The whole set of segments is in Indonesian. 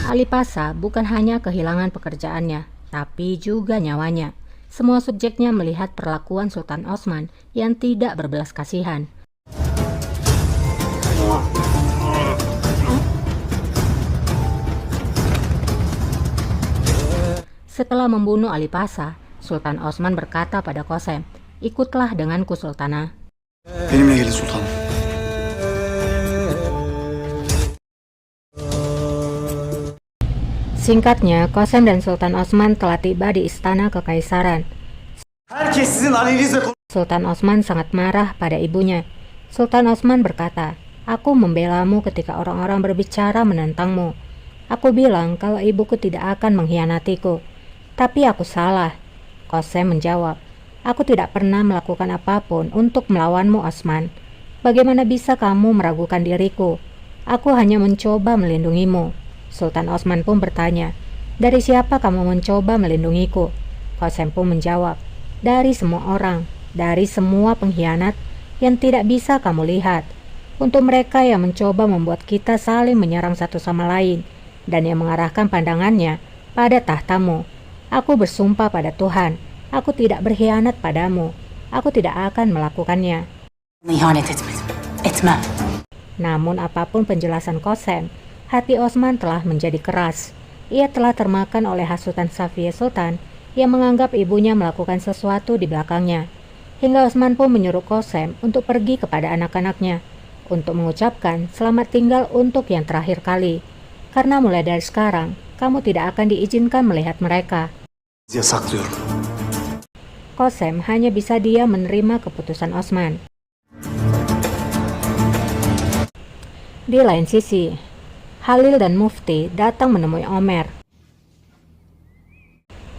Ali Pasha bukan hanya kehilangan pekerjaannya, tapi juga nyawanya. Semua subjeknya melihat perlakuan Sultan Osman yang tidak berbelas kasihan. Setelah membunuh Ali Pasha, Sultan Osman berkata pada Qasem, "Ikutlah denganku, Sultana." Benimle gelin sultanım. Singkatnya, Qasem dan Sultan Osman telah tiba di istana kekaisaran. Herkes sizin aleyhinizle Sultan Osman sangat marah pada ibunya. Sultan Osman berkata, "Aku membelamu ketika orang-orang berbicara menentangmu. Aku bilang kalau ibuku tidak akan mengkhianatiku. Tapi aku salah." Qasem menjawab, "Aku tidak pernah melakukan apapun untuk melawanmu, Osman. Bagaimana bisa kamu meragukan diriku? Aku hanya mencoba melindungimu." Sultan Osman pun bertanya, "Dari siapa kamu mencoba melindungiku?" Qasem pun menjawab, "Dari semua orang, dari semua pengkhianat yang tidak bisa kamu lihat. Untuk mereka yang mencoba membuat kita saling menyerang satu sama lain dan yang mengarahkan pandangannya pada tahtamu. Aku bersumpah pada Tuhan, aku tidak berkhianat padamu. Aku tidak akan melakukannya." İhanet etmedim. Etmem. Namun apapun penjelasan Qasem, hati Osman telah menjadi keras. Ia telah termakan oleh hasutan Safiye Sultan yang menganggap ibunya melakukan sesuatu di belakangnya. Hingga Osman pun menyuruh Qasem untuk pergi kepada anak-anaknya untuk mengucapkan selamat tinggal untuk yang terakhir kali. Karena mulai dari sekarang, kamu tidak akan diizinkan melihat mereka. Yasaklıyorum. Qasem hanya bisa diam menerima keputusan Osman. Di lain sisi, Halil dan Mufti datang menemui Ömer.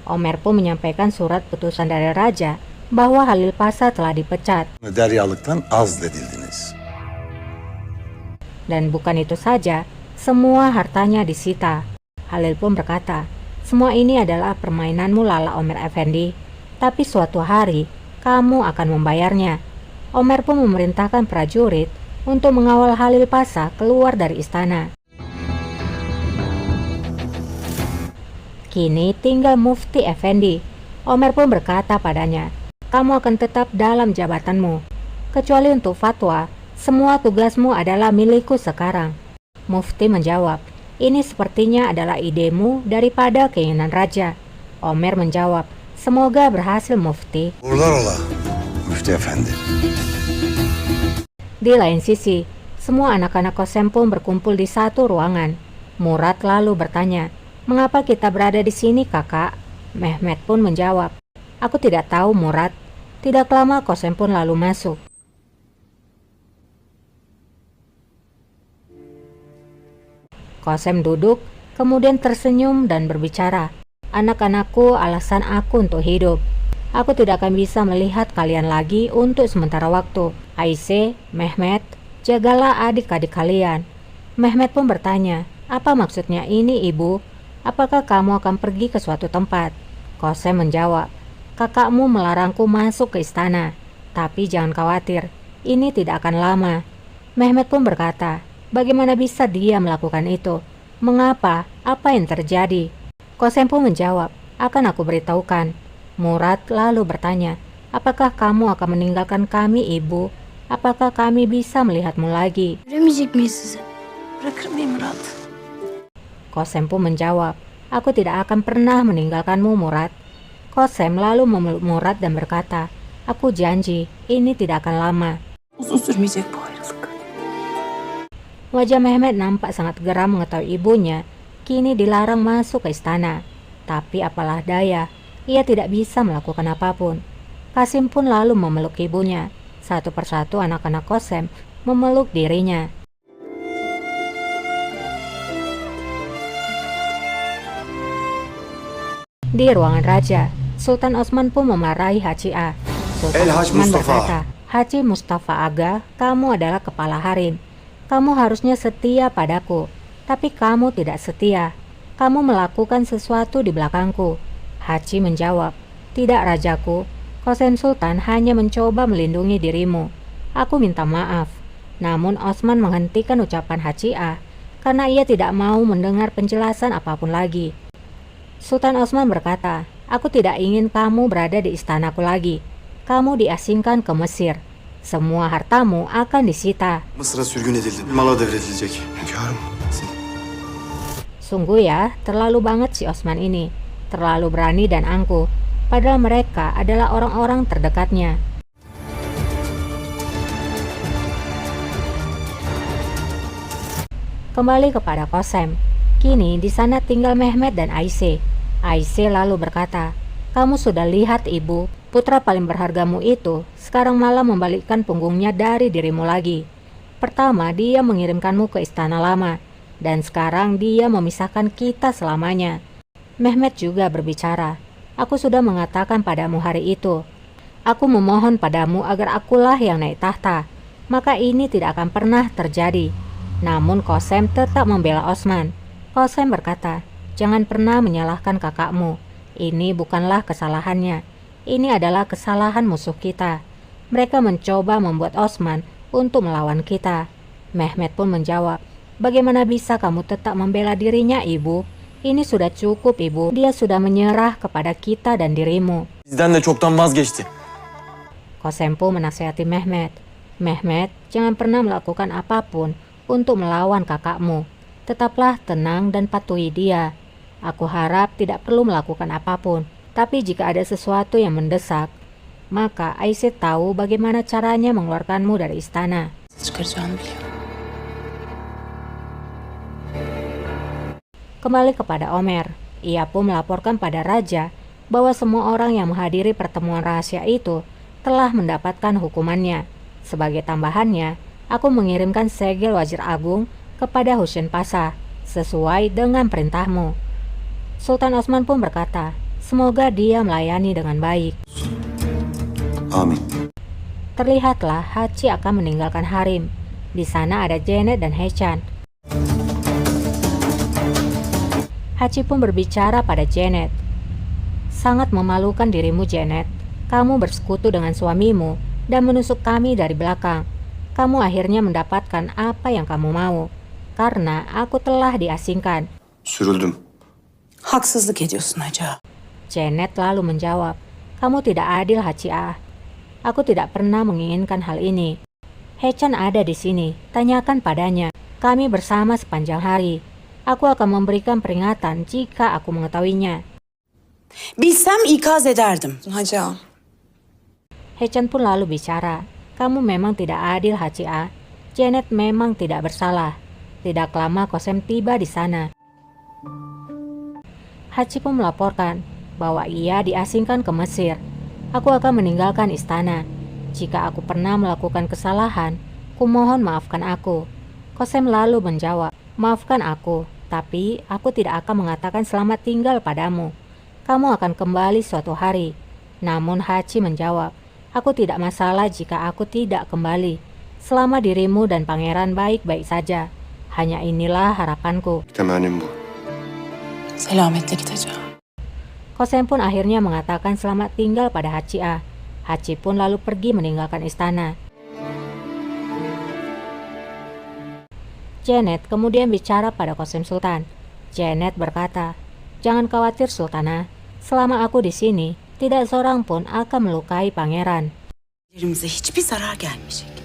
Ömer pun menyampaikan surat putusan dari raja bahwa Halil Pasha telah dipecat. Deryalıktan azledildiniz. Dan bukan itu saja, semua hartanya disita. Halil pun berkata, "Semua ini adalah permainanmu Lala Ömer Efendi, tapi suatu hari kamu akan membayarnya." Ömer pun memerintahkan prajurit untuk mengawal Halil Pasha keluar dari istana. Kini tinggal Mufti Effendi. Ömer pun berkata padanya, "Kamu akan tetap dalam jabatanmu. Kecuali untuk fatwa, semua tugasmu adalah milikku sekarang." Mufti menjawab, "Ini sepertinya adalah idemu daripada keinginan raja." Ömer menjawab, "Semoga berhasil, Mufti." Uğurlar ola, Müftü Efendi. Di lain sisi, semua anak-anak Qasem pun berkumpul di satu ruangan. Murad lalu bertanya, "Mengapa kita berada di sini, kakak?" Mehmet pun menjawab, "Aku tidak tahu, Murad." Tidak lama Qasem pun lalu masuk. Qasem duduk, kemudian tersenyum dan berbicara, "Anak-anakku, alasan aku untuk hidup. Aku tidak akan bisa melihat kalian lagi untuk sementara waktu. Aisyah, Mehmet, jagalah adik-adik kalian." Mehmet pun bertanya, "Apa maksudnya ini, ibu? Apakah kamu akan pergi ke suatu tempat?" Qasem menjawab, "Kakakmu melarangku masuk ke istana. Tapi jangan khawatir, ini tidak akan lama." Mehmet pun berkata, "Bagaimana bisa dia melakukan itu? Mengapa? Apa yang terjadi?" Qasem pun menjawab, "Akan aku beritahukan." Murad lalu bertanya, "Apakah kamu akan meninggalkan kami, ibu? Apakah kami bisa melihatmu lagi?" Göremeyecek miyiz sizi? Bırakır mıyım Murat? Qasem pun menjawab, "Aku tidak akan pernah meninggalkanmu, Murad." Qasem lalu memeluk Murad dan berkata, "Aku janji, ini tidak akan lama." Uzun sürmeyecek bu ayrılık. Wajah Mehmet nampak sangat geram mengetahui ibunya kini dilarang masuk ke istana. Tapi apalah daya, ia tidak bisa melakukan apapun. Qasim pun lalu memeluk ibunya. Satu persatu anak-anak Qasem memeluk dirinya. Di ruangan raja, Sultan Osman pun memarahi Haji A. Sultan El Haj Osman Mustafa. berkata, "Haji Mustafa Aga, kamu adalah kepala harem. Kamu harusnya setia padaku, tapi kamu tidak setia. Kamu melakukan sesuatu di belakangku." Haji menjawab, "Tidak, rajaku. Qasem Sultan hanya mencoba melindungi dirimu. Aku minta maaf." Namun Osman menghentikan ucapan Haji A karena ia tidak mau mendengar penjelasan apapun lagi. Sultan Osman berkata, "Aku tidak ingin kamu berada di istanaku lagi. Kamu diasingkan ke Mesir. Semua hartamu akan disita." Mısır'a sürgün edildin. Mala devredilecek. Hünkârım. Sungguh ya, terlalu banget si Osman ini. Terlalu berani dan angkuh. Padahal mereka adalah orang-orang terdekatnya. Kembali kepada Qasem. Kini di sana tinggal Mehmet dan Aisyah. Aisyah lalu berkata, "Kamu sudah lihat ibu, putra paling berhargamu itu sekarang malah membalikkan punggungnya dari dirimu lagi. Pertama dia mengirimkanmu ke istana lama, dan sekarang dia memisahkan kita selamanya." Mehmet juga berbicara, "Aku sudah mengatakan padamu hari itu, aku memohon padamu agar akulah yang naik tahta, maka ini tidak akan pernah terjadi." Namun Qasem tetap membela Osman. Qasem berkata, "Jangan pernah menyalahkan kakakmu. Ini bukanlah kesalahannya. Ini adalah kesalahan musuh kita. Mereka mencoba membuat Osman untuk melawan kita." Mehmet pun menjawab, "Bagaimana bisa kamu tetap membela dirinya, ibu? Ini sudah cukup, ibu. Dia sudah menyerah kepada kita dan dirimu." Bizden de çoktan vazgeçti. Qasem pun menasihati Mehmet, "Mehmet, jangan pernah melakukan apapun untuk melawan kakakmu. Tetaplah tenang dan patuhi dia. Aku harap tidak perlu melakukan apapun. Tapi jika ada sesuatu yang mendesak, maka Aisyah tahu bagaimana caranya mengeluarkanmu dari istana." Çıkaracağını biliyorum. Kembali kepada Omer, ia pun melaporkan pada raja bahwa semua orang yang menghadiri pertemuan rahasia itu telah mendapatkan hukumannya. Sebagai tambahannya, aku mengirimkan segel wazir agung kepada Husain Pasha sesuai dengan perintahmu. Sultan Osman pun berkata, "Semoga dia melayani dengan baik." Amin. Terlihatlah Haci akan meninggalkan harem. Di sana ada Janet dan Hechan. Haci pun berbicara pada Janet. "Sangat memalukan dirimu, Janet. Kamu bersekutu dengan suamimu dan menusuk kami dari belakang. Kamu akhirnya mendapatkan apa yang kamu mau, karena aku telah diasingkan." Sürüldüm. Haksızlık ediyorsun Haca. Janet lalu menjawab, "Kamu tidak adil, Haci Ah. Aku tidak pernah menginginkan hal ini." "Hechan ada di sini, tanyakan padanya. Kami bersama sepanjang hari. Aku akan memberikan peringatan jika aku mengetahuinya." Bilsem ikaz ederdim. Haca. Hechan pun lalu bicara, "Kamu memang tidak adil, Haci Ah. Janet memang tidak bersalah." Tidak lama Qasem tiba di sana. Haci pun melaporkan bahwa ia diasingkan ke Mesir. "Aku akan meninggalkan istana. Jika aku pernah melakukan kesalahan, kumohon maafkan aku." Qasem lalu menjawab, "Maafkan aku, tapi aku tidak akan mengatakan selamat tinggal padamu. Kamu akan kembali suatu hari." Namun Haci menjawab, "Aku tidak masalah jika aku tidak kembali, selama dirimu dan pangeran baik-baik saja. Hanya inilah harapanku." Temennim bu. Selametle git Haca. Qasem pun akhirnya mengatakan selamat tinggal pada Haci Ah. Haci pun lalu pergi meninggalkan istana. Janet kemudian bicara pada Qasem Sultan. Janet berkata, "Jangan khawatir Sultana, selama aku di sini, tidak seorang pun akan melukai pangeran." Ellerimize hiçbir zarar gelmeyecek.